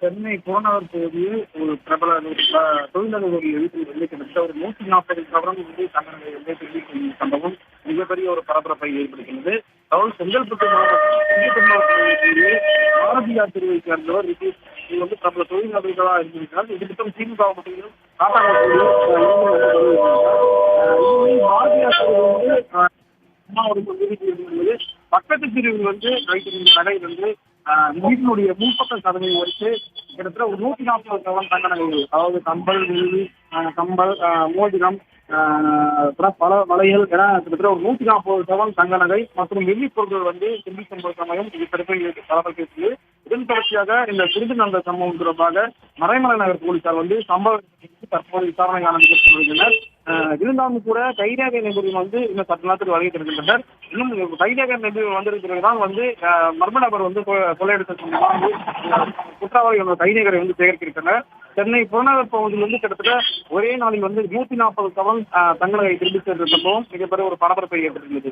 சென்னை புறநகர் பகுதியில் ஒரு பிரபல தொழிலதிபருடைய வீட்டில் வந்து கிட்டத்தட்ட ஒரு 140 சவரன் வந்து தங்கநகை வந்து திருடி செல்லும் சம்பவம் மிகப்பெரிய ஒரு பரபரப்பை ஏற்படுத்தியுள்ளது. அதாவது செங்கல்பட்டு மாவட்டத்தில் பாரதியார் தெருவை சேர்ந்தவர் இது வந்து பிரபல தொழிலதிபர்களாக இருந்திருக்கிறார். இது மட்டும் திமுக மட்டும் பாரதியார் தெருவில் வந்து பக்கத்து பிரிவில் வந்து வைத்திருந்த கடை வந்து வீட்டினுடைய முன்பக்க கதவை வைத்து கிட்டத்தட்ட ஒரு 140 சவரன் தங்க நகைகள், அதாவது கம்பல், வெள்ளி, கம்பல், மோதிரம், பல வளையல் என கிட்டத்தட்ட ஒரு 140 சவரன் தங்க நகை மற்றும் வெள்ளி பொருட்கள் வந்து திரும்பி சென்ற சமயம் இது பரபரப்பு. இதன் தொடர்ச்சியாக இந்த திருட்டு நடந்த சம்பவம் தொடர்பாக மறைமலை நகர் போலீசார் வந்து சம்பவத்திற்கு தற்போது விசாரணை ஆரம்பித்து வருகின்றனர். இருந்தாலும் கூட கைரேகை நிபுணர்கள் வந்து இன்னும் சற்று நேரத்தில் வருகை தருகின்றனர். இன்னும் கைரேகை நிபுணர்கள் வந்திருக்கிறதான் வந்து மர்ம நபர் வந்து கொள்ளையடித்த குற்றவாளிகளோட கைரேகை வந்து சேகரித்திருக்கின்றனர். சென்னை புறநகர் பகுதியில் வந்து கிட்டத்தட்ட ஒரே நாளில் வந்து 140 சவரன் தங்க நகை திரும்பி சென்ற சம்பவம் மிகப்பெரிய ஒரு பரபரப்பை ஏற்பட்டுள்ளது.